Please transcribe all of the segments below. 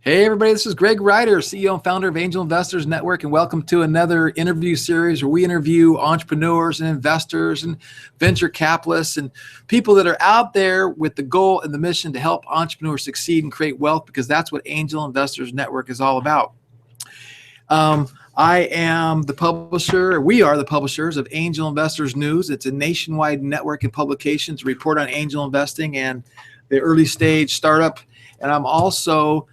Hey everybody, this is Greg Ryder, CEO and founder of Angel Investors Network, and welcome to another interview series where we interview entrepreneurs and investors and venture capitalists and people that are out there with the goal and the mission to help entrepreneurs succeed and create wealth, because that's what Angel Investors Network is all about. I am the publisher, we are the publishers of Angel Investors News. It's a nationwide network of publications to report on angel investing and the early stage startup. And I'm also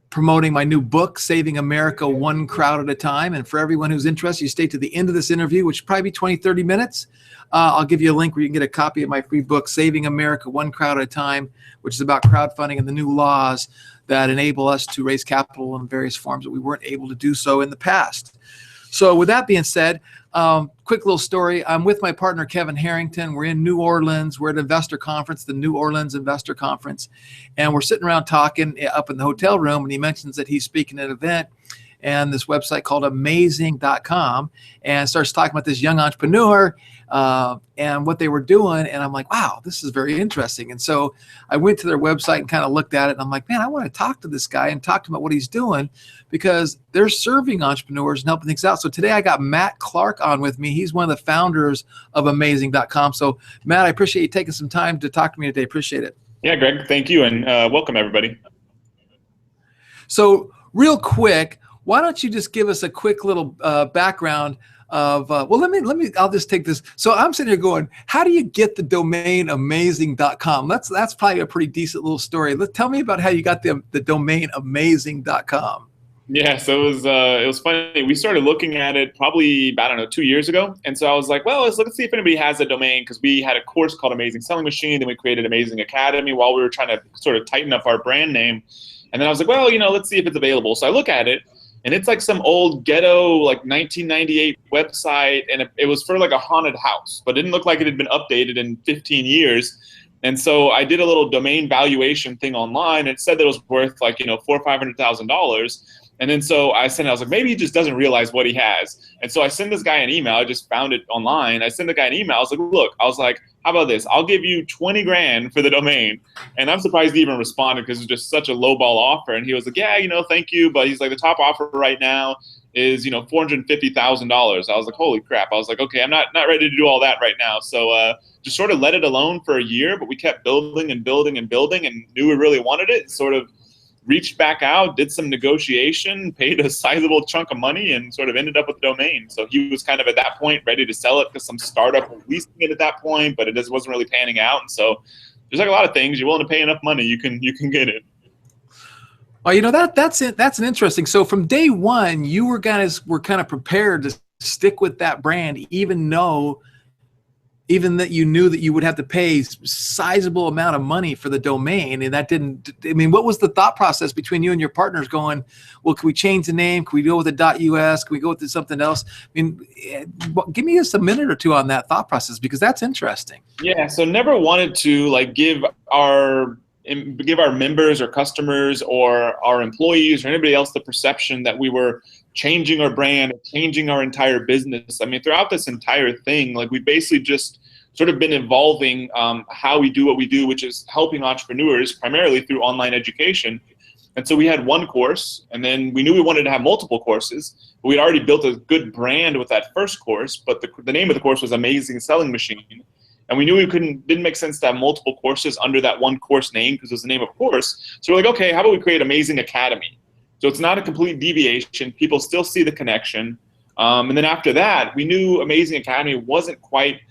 promoting my new book, Saving America One Crowd at a Time. And for everyone who's interested, you stay to the end of this interview, which will probably be 20, 30 minutes. I'll give you a link where you can get a copy of my free book, Saving America One Crowd at a Time, which is about crowdfunding and the new laws that enable us to raise capital in various forms that we weren't able to do so in the past. So with that being said, quick little story. I'm with my partner, Kevin Harrington. We're in New Orleans. We're at an investor conference, the New Orleans Investor Conference. And we're sitting around talking up in the hotel room, and he mentions that he's speaking at an event and this website called amazing.com, and starts talking about this young entrepreneur and what they were doing. And I'm like, wow, this is very interesting. And so I went to their website and kind of looked at it, and I'm like, man, I want to talk to this guy and talk to him about what he's doing, because they're serving entrepreneurs and helping things out. So today I got Matt Clark on with me. He's one of the founders of amazing.com. So Matt, I appreciate you taking some time to talk to me today. Appreciate it. Yeah, Greg, thank you. And welcome everybody. So real quick, why don't you just give us a quick little background of, I'll just take this. So I'm sitting here going, how do you get the domain amazing.com? That's probably a pretty decent little story. Tell me about how you got the domain amazing.com. Yeah, so it was funny. We started looking at it probably, I don't know, 2 years ago. And so I was like, well, let's see if anybody has a domain, because we had a course called Amazing Selling Machine. Then we created Amazing Academy while we were trying to sort of tighten up our brand name. And then I was like, well, let's see if it's available. So I look at it, and it's like some old ghetto, like 1998 website. And it was for like a haunted house, but it didn't look like it had been updated in 15 years. And so I did a little domain valuation thing online. It said that it was worth like, $400,000 or $500,000. And then so I was like, maybe he just doesn't realize what he has. And so I sent this guy an email. I just found it online. I sent the guy an email. I was like, look, how about this? I'll give you 20 grand for the domain. And I'm surprised he even responded, because it's just such a lowball offer. And he was like, yeah, thank you. But he's like, the top offer right now is, $450,000. I was like, holy crap. I was like, okay, I'm not ready to do all that right now. So just sort of let it alone for a year. But we kept building and building and building, and knew we really wanted it. Sort of reached back out, did some negotiation, paid a sizable chunk of money, and sort of ended up with the domain. So he was kind of at that point ready to sell it, because some startup was leasing it at that point, but it just wasn't really panning out. And so there's like a lot of things. You're willing to pay enough money, you can get it. Well, that's it. That's an interesting. So from day one, you were kind of prepared to stick with that brand, even that you knew that you would have to pay sizable amount of money for the domain. And that what was the thought process between you and your partners going, well, can we change the name? Can we go with the .us? Can we go with something else? Give me just a minute or two on that thought process, because that's interesting. Yeah, so never wanted to give our members or customers or our employees or anybody else the perception that we were changing our brand, changing our entire business. Throughout this entire thing, we basically just sort of been evolving how we do what we do, which is helping entrepreneurs primarily through online education. And so we had one course, and then we knew we wanted to have multiple courses. But we'd already built a good brand with that first course, but the name of the course was Amazing Selling Machine. And we knew didn't make sense to have multiple courses under that one course name, because it was the name of course. So we're like, okay, how about we create Amazing Academy? So it's not a complete deviation. People still see the connection. And then after that, we knew Amazing Academy wasn't quite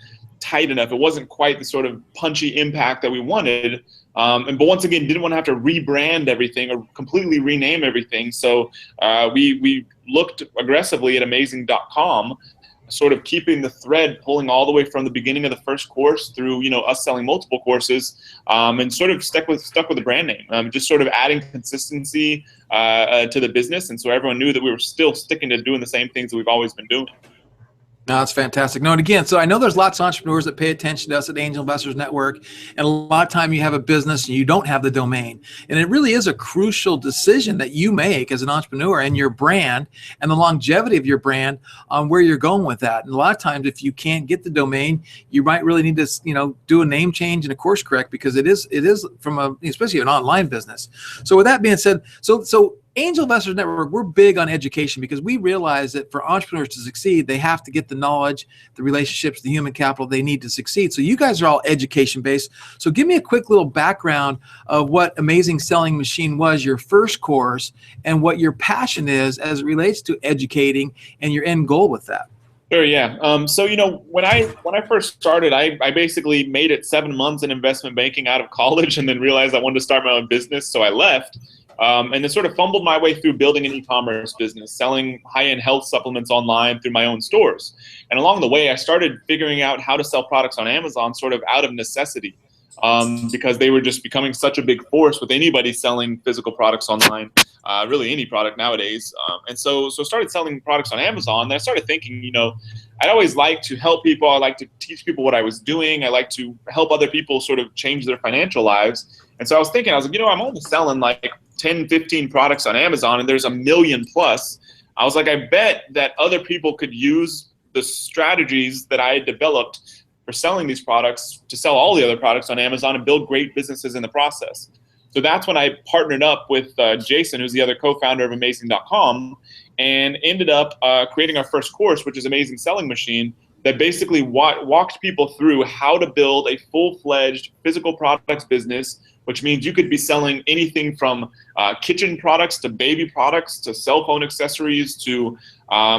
tight enough. It wasn't quite the sort of punchy impact that we wanted. But once again, didn't want to have to rebrand everything or completely rename everything. So we looked aggressively at amazing.com, sort of keeping the thread pulling all the way from the beginning of the first course through us selling multiple courses, and sort of stuck with the brand name, just sort of adding consistency to the business. And so everyone knew that we were still sticking to doing the same things that we've always been doing. No, that's fantastic. No, and again, so I know there's lots of entrepreneurs that pay attention to us at Angel Investors Network, and a lot of time you have a business and you don't have the domain. And it really is a crucial decision that you make as an entrepreneur and your brand and the longevity of your brand on where you're going with that. And a lot of times if you can't get the domain, you might really need to, do a name change and a course correct, because it is from especially an online business. So with that being said, so Angel Investors Network, we're big on education because we realize that for entrepreneurs to succeed, they have to get the knowledge, the relationships, the human capital they need to succeed. So you guys are all education based. So give me a quick little background of what Amazing Selling Machine was, your first course, and what your passion is as it relates to educating and your end goal with that. Sure, yeah. So when I first started, I basically made it 7 months in investment banking out of college, and then realized I wanted to start my own business, so I left. And then sort of fumbled my way through building an e-commerce business, selling high-end health supplements online through my own stores. And along the way, I started figuring out how to sell products on Amazon sort of out of necessity, because they were just becoming such a big force with anybody selling physical products online, really any product nowadays. And so started selling products on Amazon. And I started thinking, I'd always like to help people. I like to teach people what I was doing. I like to help other people sort of change their financial lives. And so I was like, I'm only selling like 10, 15 products on Amazon, and there's 1 million plus. I was like, I bet that other people could use the strategies that I had developed for selling these products to sell all the other products on Amazon and build great businesses in the process. So that's when I partnered up with Jason, who's the other co-founder of Amazing.com, and ended up creating our first course, which is Amazing Selling Machine, that basically walked people through how to build a full-fledged physical products business, which means you could be selling anything from kitchen products to baby products to cell phone accessories to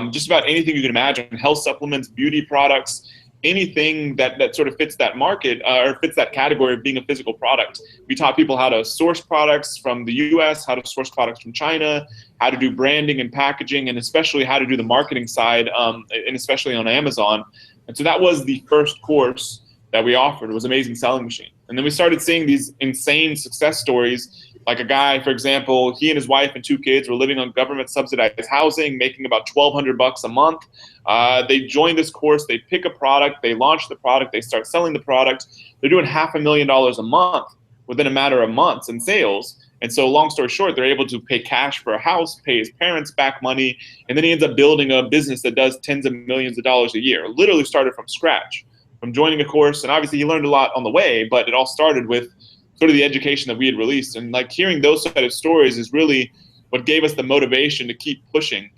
just about anything you can imagine, health supplements, beauty products, anything that sort of fits that market or fits that category of being a physical product. We taught people how to source products from the US, how to source products from China, how to do branding and packaging, and especially how to do the marketing side, and especially on Amazon. And so that was the first course that we offered. It was Amazing Selling Machine. And then we started seeing these insane success stories. Like a guy, for example, he and his wife and 2 kids were living on government subsidized housing, making about $1,200 a month. They joined this course, they pick a product, they launch the product, they start selling the product. They're doing $500,000 a month within a matter of months in sales. And so long story short, they're able to pay cash for a house, pay his parents back money, and then he ends up building a business that does tens of millions of dollars a year. Literally started from scratch, from joining a course. And obviously he learned a lot on the way, but it all started with sort of the education that we had released. And like hearing those sort of stories is really what gave us the motivation to keep pushing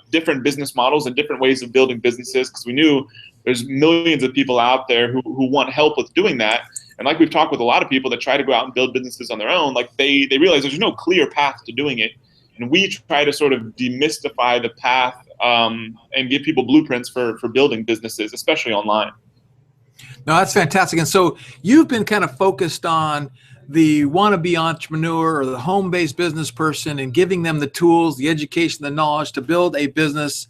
different business models and different ways of building businesses, because we knew there's millions of people out there who want help with doing that. And like we've talked with a lot of people that try to go out and build businesses on their own, like they realize there's no clear path to doing it. And we try to sort of demystify the path and give people blueprints for building businesses, especially online. No, that's fantastic. And so you've been kind of focused on the wannabe entrepreneur or the home-based business person and giving them the tools, the education, the knowledge to build a business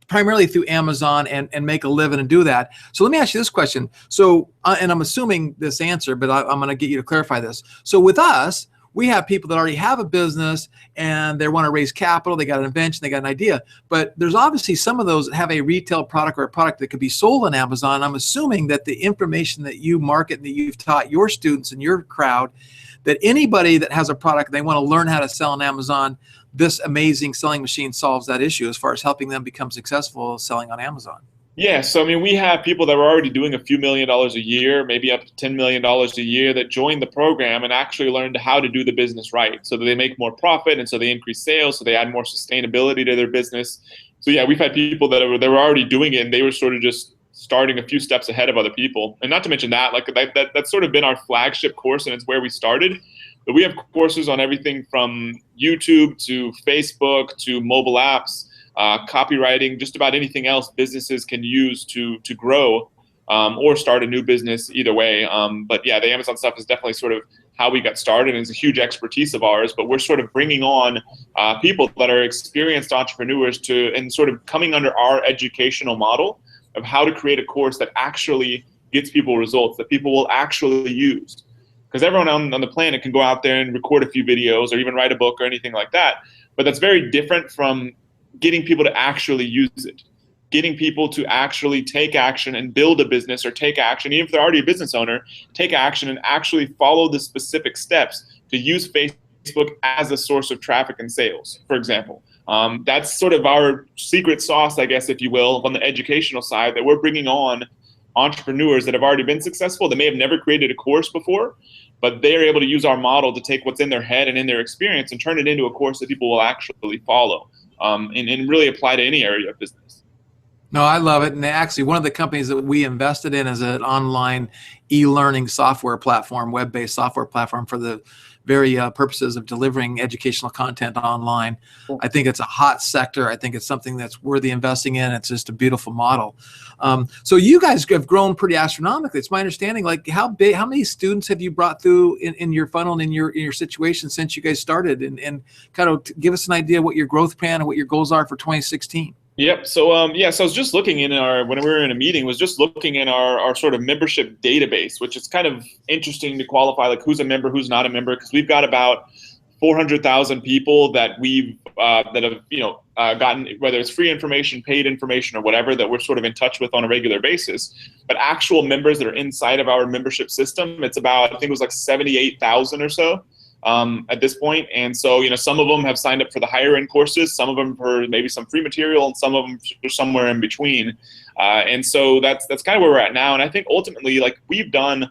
primarily through Amazon and make a living and do that. So let me ask you this question. So, and I'm assuming this answer, but I'm going to get you to clarify this. So with us, we have people that already have a business and they want to raise capital. They got an invention, they got an idea, but there's obviously some of those that have a retail product or a product that could be sold on Amazon. I'm assuming that the information that you market and that you've taught your students and your crowd, that anybody that has a product, they want to learn how to sell on Amazon, this Amazing Selling Machine solves that issue as far as helping them become successful selling on Amazon. Yeah, so I mean, we have people that were already doing a few $1 million a year, maybe up to $10 million a year, that joined the program and actually learned how to do the business right, so that they make more profit, and so they increase sales, so they add more sustainability to their business. So yeah, we've had people that were already doing it, and they were sort of just starting a few steps ahead of other people. And not to mention that, like that's sort of been our flagship course, and it's where we started. But we have courses on everything from YouTube to Facebook to mobile apps. Copywriting, just about anything else businesses can use to grow or start a new business, either way. But yeah, the Amazon stuff is definitely sort of how we got started, and it's a huge expertise of ours. But we're sort of bringing on people that are experienced entrepreneurs and sort of coming under our educational model of how to create a course that actually gets people results, that people will actually use. Because everyone on the planet can go out there and record a few videos or even write a book or anything like that. But that's very different from getting people to actually use it, getting people to actually take action and build a business, or take action, even if they're already a business owner, take action and actually follow the specific steps to use Facebook as a source of traffic and sales, for example. That's sort of our secret sauce, I guess, if you will, on the educational side, that we're bringing on entrepreneurs that have already been successful, that may have never created a course before, but they're able to use our model to take what's in their head and in their experience and turn it into a course that people will actually follow, and really apply to any area of business. No, I love it. And actually, one of the companies that we invested in is an online e-learning software platform, web-based software platform for the very purposes of delivering educational content online. Cool. I think it's a hot sector. I think it's something that's worthy investing in. It's just a beautiful model. So you guys have grown pretty astronomically. It's my understanding. Like, how many students have you brought through in your funnel and in your situation since you guys started? And kind of give us an idea what your growth plan and what your goals are for 2016. Yep. So so I was just looking in when we were in a meeting, was just looking in our sort of membership database, which is kind of interesting to qualify, like who's a member, who's not a member, because we've got about 400,000 people that we've that have gotten, whether it's free information, paid information, or whatever, that we're sort of in touch with on a regular basis. But actual members that are inside of our membership system, it's about, I think it was like 78,000 or so. At this point. And so, some of them have signed up for the higher end courses, some of them for maybe some free material, and some of them are somewhere in between. And so that's kind of where we're at now. And I think ultimately, like, we've grown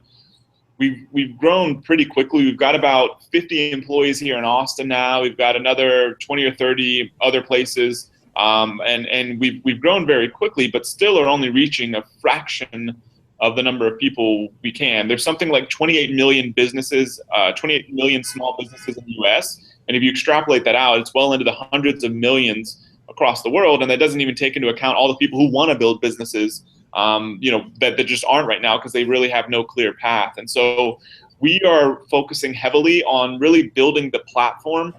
pretty quickly. We've got about 50 employees here in Austin now. We've got another 20 or 30 other places. And we've grown very quickly, but still are only reaching a fraction of the number of people we can. There's something like 28 million businesses, 28 million small businesses in the US. And if you extrapolate that out, it's well into the hundreds of millions across the world. And that doesn't even take into account all the people who want to build businesses, that just aren't right now because they really have no clear path. And so we are focusing heavily on really building the platform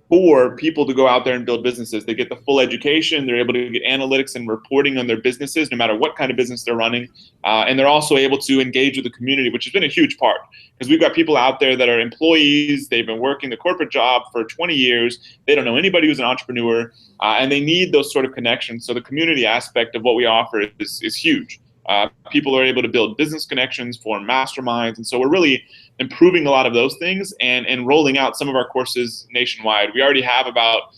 for people to go out there and build businesses. They get the full education. They're able to get analytics and reporting on their businesses, no matter what kind of business they're running. And they're also able to engage with the community, which has been a huge part, because we've got people out there that are employees. They've been working the corporate job for 20 years. They don't know anybody who's an entrepreneur, and they need those sort of connections. So the community aspect of what we offer is huge. People are able to build business connections, form masterminds. And so we're really improving a lot of those things and rolling out some of our courses nationwide. We already have about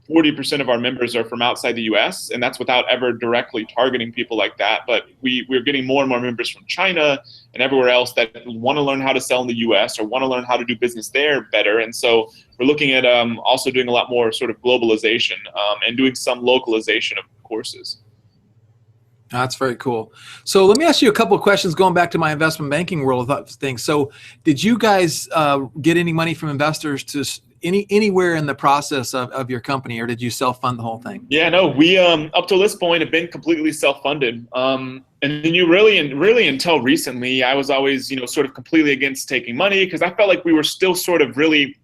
40% of our members are from outside the US, and that's without ever directly targeting people like that. But we're getting more and more members from China and everywhere else that want to learn how to sell in the US or want to learn how to do business there better. And so we're looking at also doing a lot more sort of globalization and doing some localization of courses. That's very cool. So let me ask you a couple of questions going back to my investment banking world of things. So did you guys get any money from investors to anywhere in the process of your company, or did you self-fund the whole thing? Yeah, no, we up to this point have been completely self-funded. And then really until recently, I was always, sort of completely against taking money, because I felt like we were still sort of really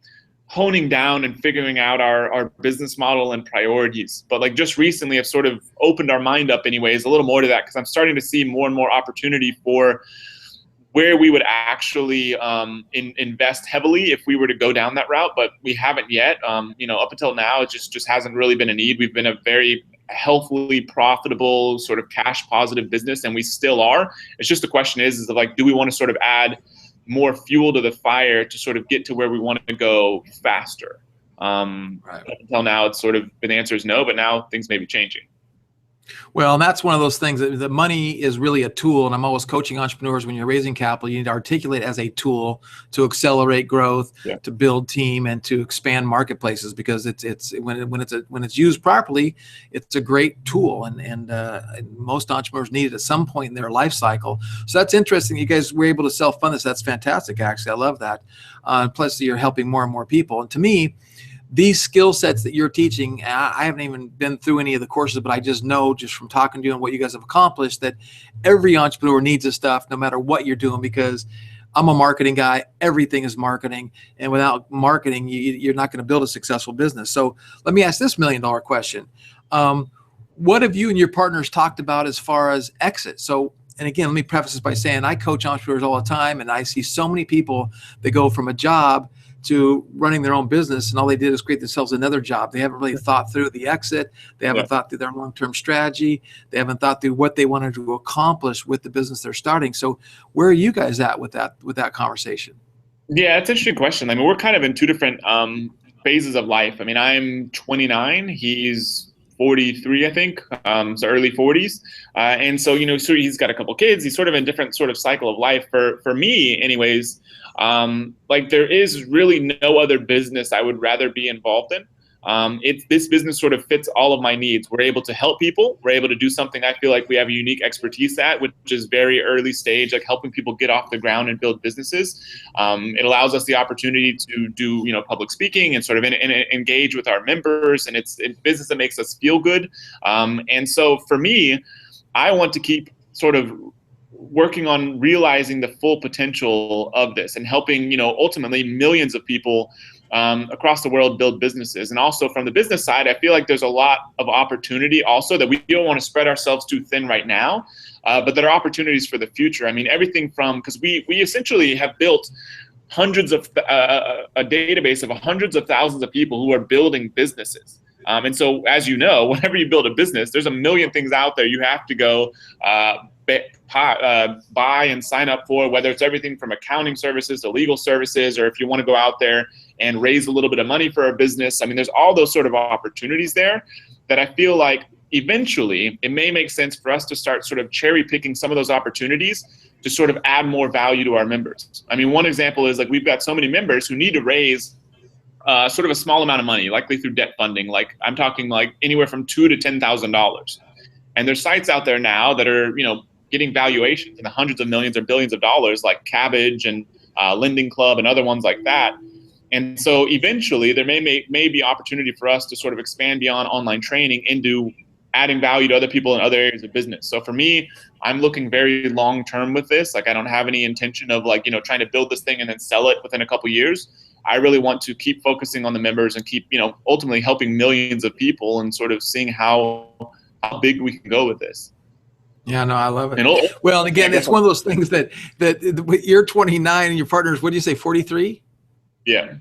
honing down and figuring out our business model and priorities. But like just recently, I've sort of opened our mind up anyways, a little more to that, because I'm starting to see more and more opportunity for where we would actually invest heavily if we were to go down that route. But we haven't yet. Up until now, it just hasn't really been a need. We've been a very healthily profitable, sort of cash positive business, and we still are. It's just the question is like, do we want to sort of add more fuel to the fire to sort of get to where we want to go faster? Right. Up until now, it's sort of the answer is no, but now things may be changing. Well, and that's one of those things that the money is really a tool. And I'm always coaching entrepreneurs, when you're raising capital, you need to articulate as a tool to accelerate growth, to build team, and to expand marketplaces, because when it's used properly, it's a great tool. And most entrepreneurs need it at some point in their life cycle. So that's interesting. You guys were able to self-fund this. That's fantastic, actually. I love that. Plus, you're helping more and more people. And to me, these skill sets that you're teaching, I haven't even been through any of the courses, but I just know, just from talking to you and what you guys have accomplished, that every entrepreneur needs this stuff, no matter what you're doing, because I'm a marketing guy. Everything is marketing. And without marketing, you're not going to build a successful business. So let me ask this $1 million question. What have you and your partners talked about as far as exit? So, and again, let me preface this by saying I coach entrepreneurs all the time, and I see so many people that go from a job to running their own business, and all they did is create themselves another job. They haven't really thought through the exit. They haven't thought through their long-term strategy. They haven't thought through what they wanted to accomplish with the business they're starting. So where are you guys at with that conversation? Yeah, it's an interesting question. I mean, we're kind of in two different phases of life. I mean, I'm 29. He's 43, I think, so early 40s. And so, so he's got a couple kids. He's sort of in different sort of cycle of life. For me, anyways, like there is really no other business I would rather be involved in. This business sort of fits all of my needs. We're able to help people. We're able to do something I feel like we have a unique expertise at, which is very early stage, like helping people get off the ground and build businesses. It allows us the opportunity to do, public speaking and sort of engage with our members, and it's business that makes us feel good. And so for me, I want to keep sort of working on realizing the full potential of this and helping, ultimately millions of people across the world build businesses. And also from the business side, I feel like there's a lot of opportunity also that we don't want to spread ourselves too thin right now, but there are opportunities for the future. I mean, everything from, because we essentially have built hundreds of, a database of hundreds of thousands of people who are building businesses. And so, as you know, whenever you build a business, there's a million things out there you have to go buy and sign up for, whether it's everything from accounting services to legal services, or if you want to go out there and raise a little bit of money for a business. I mean, there's all those sort of opportunities there that I feel like eventually it may make sense for us to start sort of cherry picking some of those opportunities to sort of add more value to our members. I mean, one example is like we've got so many members who need to raise sort of a small amount of money, likely through debt funding. Like I'm talking like anywhere from $2,000 to $10,000. And there's sites out there now that are, getting valuations in the hundreds of millions or billions of dollars, like Kabbage and Lending Club and other ones like that. And so eventually there may be opportunity for us to sort of expand beyond online training into adding value to other people in other areas of business. So for me, I'm looking very long term with this. Like I don't have any intention of like, trying to build this thing and then sell it within a couple of years. I really want to keep focusing on the members and keep, ultimately helping millions of people and sort of seeing how big we can go with this. Yeah, no, I love it. Well, and again, it's one of those things that you're 29 and your partner's, what do you say, 43? Yeah.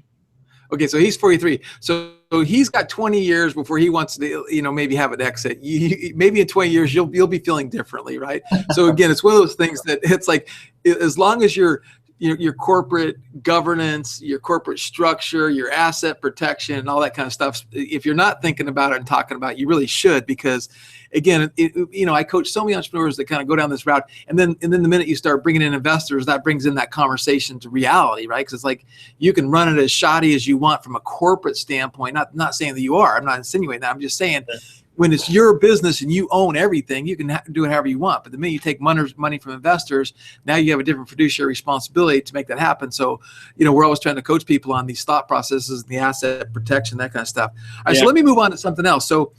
Okay, so he's 43. So he's got 20 years before he wants to, maybe have an exit. Maybe in 20 years, you'll be feeling differently, right? So again, it's one of those things that it's like, as long as your corporate governance, your corporate structure, your asset protection, and all that kind of stuff, if you're not thinking about it and talking about it, you really should, because again, I coach so many entrepreneurs that kind of go down this route, and then the minute you start bringing in investors, that brings in that conversation to reality, right? Because it's like you can run it as shoddy as you want from a corporate standpoint. Not saying that you are. I'm not insinuating that. I'm just saying when it's your business and you own everything, you can do it however you want. But the minute you take money from investors, now you have a different fiduciary responsibility to make that happen. So, we're always trying to coach people on these thought processes, the asset protection, that kind of stuff. All right, so let me move on to something else. So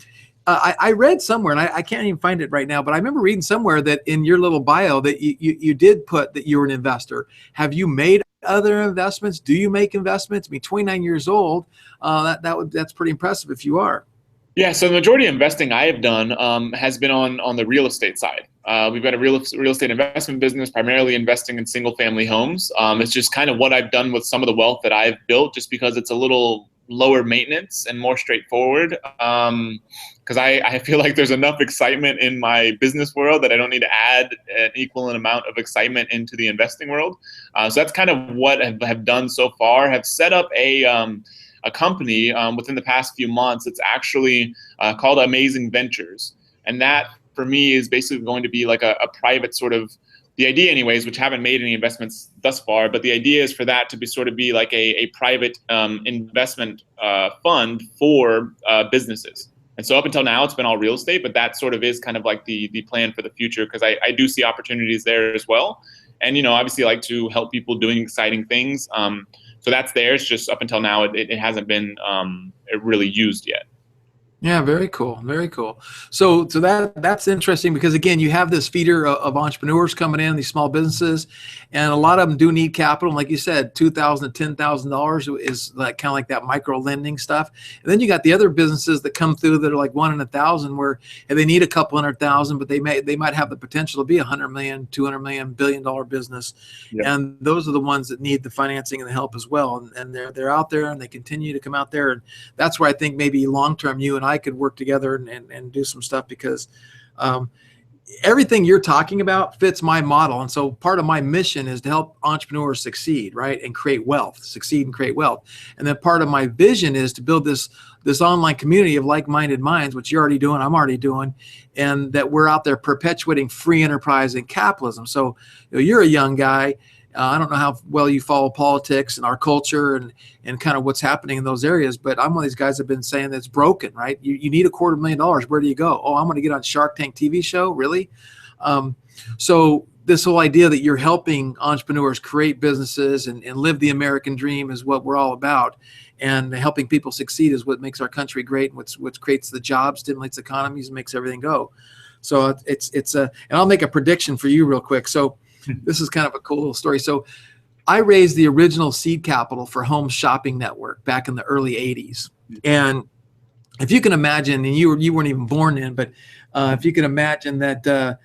I read somewhere, and I can't even find it right now, but I remember reading somewhere that in your little bio that you did put that you were an investor. Have you made other investments? Do you make investments? I mean, 29 years old, that's pretty impressive if you are. Yeah, so the majority of investing I have done has been on the real estate side. We've got a real estate investment business, primarily investing in single family homes. It's just kind of what I've done with some of the wealth that I've built, just because it's a little lower maintenance and more straightforward. Because I feel like there's enough excitement in my business world that I don't need to add an equivalent amount of excitement into the investing world. So that's kind of what I have done so far. Have set up a company within the past few months. It's actually called Amazing Ventures. And that, for me, is basically going to be like a private sort of, the idea anyways, which haven't made any investments thus far, but the idea is for that to be like a private investment fund for businesses. And so up until now, it's been all real estate, but that sort of is kind of like the plan for the future, because I do see opportunities there as well. And, obviously I like to help people doing exciting things. So that's there. It's just up until now, it hasn't been really used yet. Yeah, very cool. Very cool. So that's interesting because again, you have this feeder of entrepreneurs coming in, these small businesses, and a lot of them do need capital. And like you said, $2,000 to $10,000 is like kind of like that micro lending stuff. And then you got the other businesses that come through that are like 1 in 1,000, where they need a couple 100,000, but they might have the potential to be 100 million, 200 million, $1 billion business. Yeah. And those are the ones that need the financing and the help as well. And they're out there and they continue to come out there. And that's where I think maybe long term you and I could work together and do some stuff because everything you're talking about fits my model. And so part of my mission is to help entrepreneurs succeed, right? And create wealth, succeed and create wealth. And then part of my vision is to build this online community of like-minded minds, which you're already doing, I'm already doing, and that we're out there perpetuating free enterprise and capitalism. So you're a young guy. I don't know how well you follow politics and our culture and kind of what's happening in those areas, but I'm one of these guys that have been saying that it's broken, right? You need $250,000. Where do you go? Oh, I'm going to get on Shark Tank TV show. Really? So this whole idea that you're helping entrepreneurs create businesses and live the American dream is what we're all about. And helping people succeed is what makes our country great, and what creates the jobs, stimulates economies, and makes everything go. So and I'll make a prediction for you real quick. So this is kind of a cool little story. So I raised the original seed capital for Home Shopping Network back in the early 80s. And if you can imagine, and you weren't even born then, but if you can imagine that,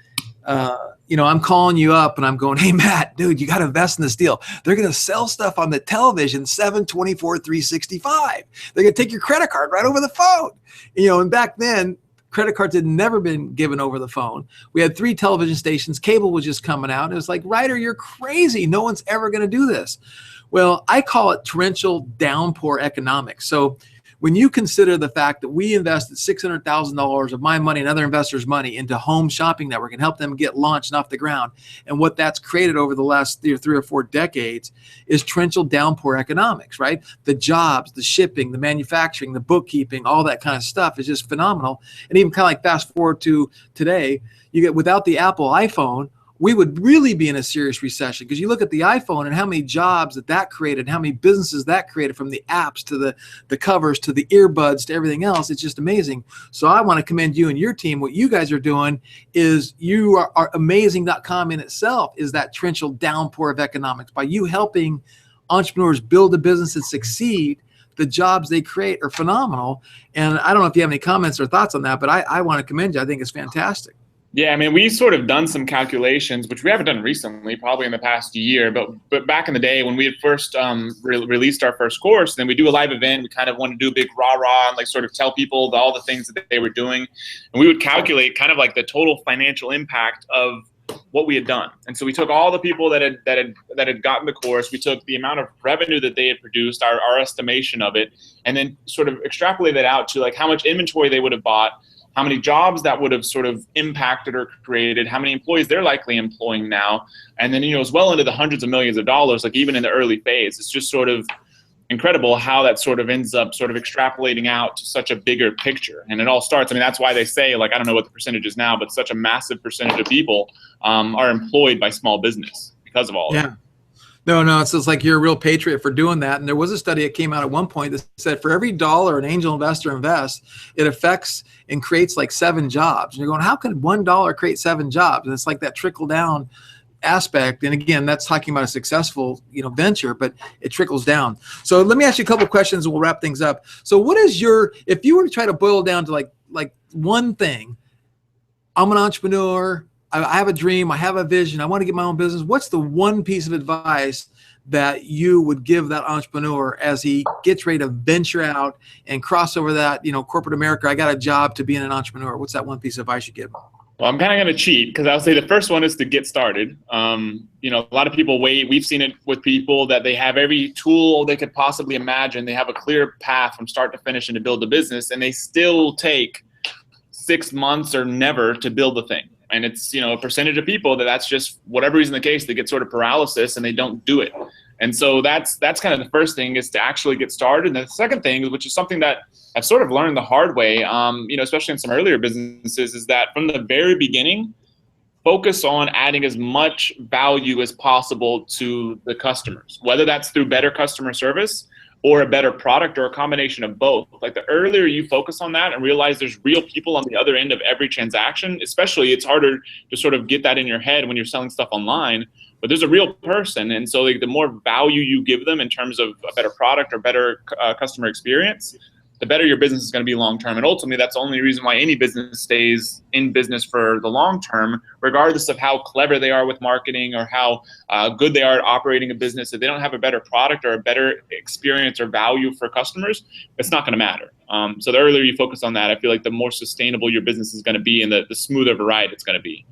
I'm calling you up and I'm going, hey, Matt, dude, you got to invest in this deal. They're going to sell stuff on the television, 7/24, 365. They're going to take your credit card right over the phone. And back then, credit cards had never been given over the phone. We had 3 television stations. Cable was just coming out. It was like, Ryder, you're crazy. No one's ever going to do this. Well, I call it torrential downpour economics. So when you consider the fact that we invested $600,000 of my money and other investors' money into Home Shopping Network and help them get launched and off the ground, and what that's created over the last 3 or 4 decades is torrential downpour economics, right? The jobs, the shipping, the manufacturing, the bookkeeping, all that kind of stuff is just phenomenal. And even kind of like fast forward to today, you get without the Apple iPhone, we would really be in a serious recession, because you look at the iPhone and how many jobs that created, how many businesses that created, from the apps to the covers to the earbuds to everything else. It's just amazing. So I want to commend you and your team. What you guys are doing is you are amazing.com in itself is that torrential downpour of economics. By you helping entrepreneurs build a business and succeed, the jobs they create are phenomenal. And I don't know if you have any comments or thoughts on that, but I want to commend you. I think it's fantastic. Yeah, I mean, we sort of done some calculations, which we haven't done recently, probably in the past year. But back in the day when we had first released our first course, then we do a live event. We kind of want to do a big rah-rah and like sort of tell people all the things that they were doing. And we would calculate kind of like the total financial impact of what we had done. And so we took all the people that had gotten the course, we took the amount of revenue that they had produced, our estimation of it, and then sort of extrapolate that out to like how much inventory they would have bought, how many jobs that would have sort of impacted or created, how many employees they're likely employing now. And then, it's well into the hundreds of millions of dollars, like even in the early phase. It's just sort of incredible how that sort of ends up sort of extrapolating out to such a bigger picture. And it all starts, that's why they say, like, I don't know what the percentage is now, but such a massive percentage of people are employed by small business because of all of it. No, it's just like you're a real patriot for doing that. And there was a study that came out at one point that said for every dollar an angel investor invests, it affects and creates like 7 jobs. And you're going, how can $1 create 7 jobs? And it's like that trickle down aspect. And again, that's talking about a successful, venture, but it trickles down. So let me ask you a couple of questions and we'll wrap things up. So what is if you were to try to boil down to like one thing, I'm an entrepreneur, I have a dream, I have a vision, I want to get my own business. What's the one piece of advice that you would give that entrepreneur as he gets ready to venture out and cross over that, corporate America, I got a job, to being an entrepreneur? What's that one piece of advice you give him? Well, I'm kind of going to cheat because I'll say the first one is to get started. A lot of people wait. We've seen it with people that they have every tool they could possibly imagine. They have a clear path from start to finish and to build a business, and they still take 6 months or never to build the thing. And it's, a percentage of people that's just, whatever reason the case, they get sort of paralysis and they don't do it. And so that's kind of the first thing, is to actually get started. And the second thing, which is something that I've sort of learned the hard way, especially in some earlier businesses, is that from the very beginning, focus on adding as much value as possible to the customers, whether that's through better customer service or a better product, or a combination of both. Like the earlier you focus on that and realize there's real people on the other end of every transaction, especially it's harder to sort of get that in your head when you're selling stuff online, but there's a real person. And so like the more value you give them in terms of a better product or better customer experience, the better your business is going to be long term. And ultimately, that's the only reason why any business stays in business for the long term, regardless of how clever they are with marketing or how good they are at operating a business. If they don't have a better product or a better experience or value for customers, it's not going to matter. So the earlier you focus on that, I feel like the more sustainable your business is going to be, and the smoother of a ride it's going to be.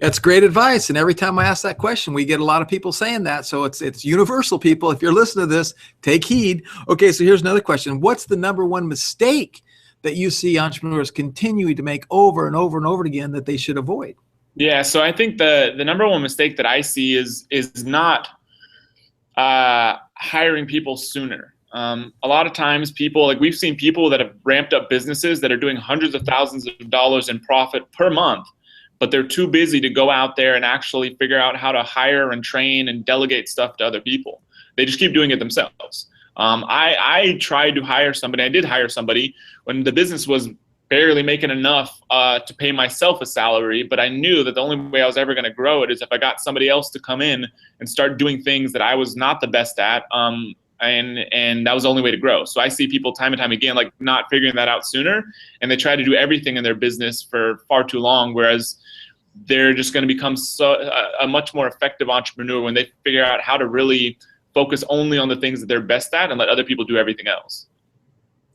That's great advice. And every time I ask that question, we get a lot of people saying that. So it's universal, people. If you're listening to this, take heed. Okay, so here's another question. What's the number one mistake that you see entrepreneurs continuing to make over and over and over again that they should avoid? Yeah, so I think the number one mistake that I see is not hiring people sooner. A lot of times people, like we've seen people that have ramped up businesses that are doing hundreds of thousands of dollars in profit per month, but they're too busy to go out there and actually figure out how to hire and train and delegate stuff to other people. They just keep doing it themselves. I tried to hire somebody. I did hire somebody when the business was barely making enough to pay myself a salary, but I knew that the only way I was ever going to grow it is if I got somebody else to come in and start doing things that I was not the best at. And that was the only way to grow. So I see people time and time again, like not figuring that out sooner, and they try to do everything in their business for far too long, whereas they're just going to become a much more effective entrepreneur when they figure out how to really focus only on the things that they're best at and let other people do everything else.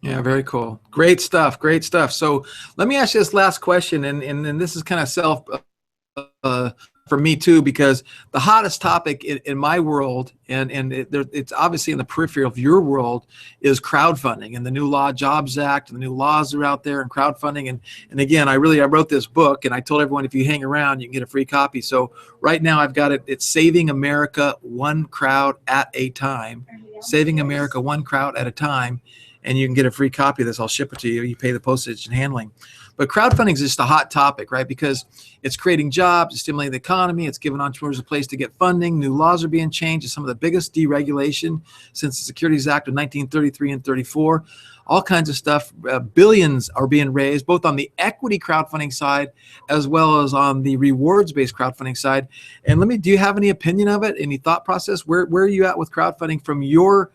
Yeah, very cool. Great stuff. Great stuff. So let me ask you this last question, and this is kind of for me too, because the hottest topic in my world, and it's obviously in the periphery of your world, is crowdfunding and the new Jobs Act, and the new laws are out there and crowdfunding. And again, I wrote this book, and I told everyone if you hang around, you can get a free copy. So right now I've got it. It's Saving America One Crowd at a Time. Saving America One Crowd at a Time. And you can get a free copy of this. I'll ship it to you. You pay the postage and handling. But crowdfunding is just a hot topic, right? Because it's creating jobs, it's stimulating the economy, it's giving entrepreneurs a place to get funding. New laws are being changed. It's some of the biggest deregulation since the Securities Act of 1933 and 34. All kinds of stuff. Billions are being raised, both on the equity crowdfunding side as well as on the rewards-based crowdfunding side. And do you have any opinion of it? Any thought process? Where are you at with crowdfunding from your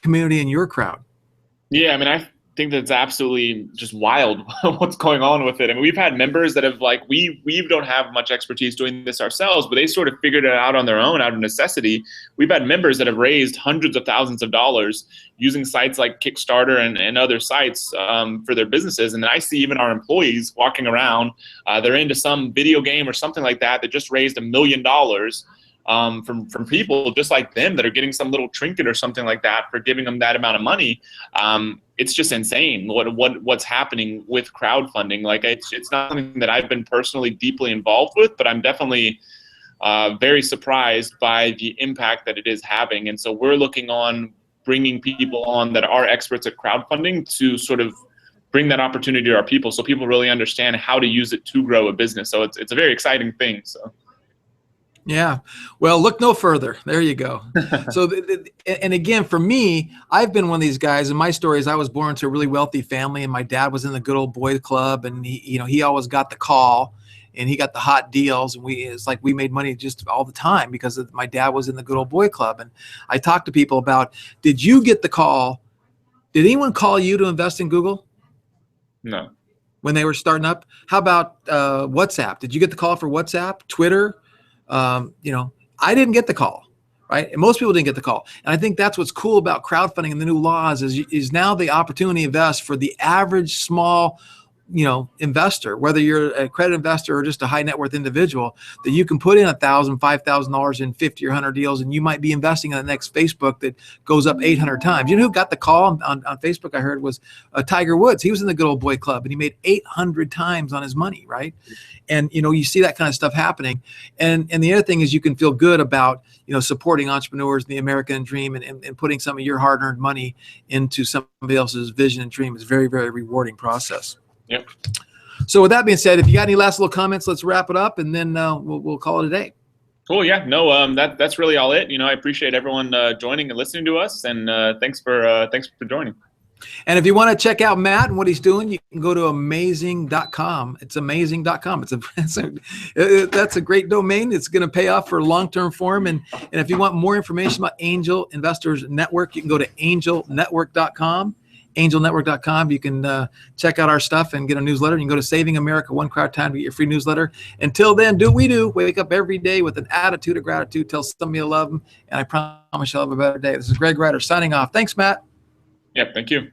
community and your crowd? Yeah, I mean, I think that's absolutely just wild what's going on with it. I mean, we've had members that have we don't have much expertise doing this ourselves, but they sort of figured it out on their own out of necessity. We've had members that have raised hundreds of thousands of dollars using sites like Kickstarter and other sites for their businesses. And then I see even our employees walking around, they're into some video game or something like that just raised $1 million. From people just like them that are getting some little trinket or something like that for giving them that amount of money. It's just insane what's happening with crowdfunding. Like it's not something that I've been personally deeply involved with, but I'm definitely very surprised by the impact that it is having. And so we're looking on bringing people on that are experts at crowdfunding to sort of bring that opportunity to our people, so people really understand how to use it to grow a business. So it's a very exciting thing. So. Yeah. Well, look no further. There you go. So, and again, for me, I've been one of these guys, and my story is I was born to a really wealthy family, and my dad was in the good old boys club, and he always got the call, and he got the hot deals, and it's like we made money just all the time because my dad was in the good old boy club. And I talked to people about, did you get the call? Did anyone call you to invest in Google? No. When they were starting up? How about WhatsApp? Did you get the call for WhatsApp, Twitter? I didn't get the call, right? And most people didn't get the call. And I think that's what's cool about crowdfunding and the new laws is now the opportunity to invest for the average small, investor, whether you're a credit investor or just a high net worth individual, that you can put in $1,000, $5,000 in 50 or 100 deals, and you might be investing in the next Facebook that goes up 800 times. You know who got the call on Facebook? I heard was Tiger Woods. He was in the good old boy club, and he made 800 times on his money, right? And you see that kind of stuff happening. And the other thing is you can feel good about supporting entrepreneurs in the American dream and putting some of your hard-earned money into somebody else's vision and dream is a very, very rewarding process. Yep. So with that being said, if you got any last little comments, let's wrap it up, and then we'll call it a day. Cool. Yeah. No. That's really all it. I appreciate everyone joining and listening to us, and thanks for joining. And if you want to check out Matt and what he's doing, you can go to amazing.com. It's amazing.com. That's a great domain. It's going to pay off for long-term form. And if you want more information about Angel Investors Network, you can go to angelnetwork.com. Angelnetwork.com. You can check out our stuff and get a newsletter. You can go to Saving America One Crowd Time to get your free newsletter. Until then, do what we do. Wake up every day with an attitude of gratitude. Tell somebody you love them. And I promise you'll have a better day. This is Greg Ryder signing off. Thanks, Matt. Yeah, thank you.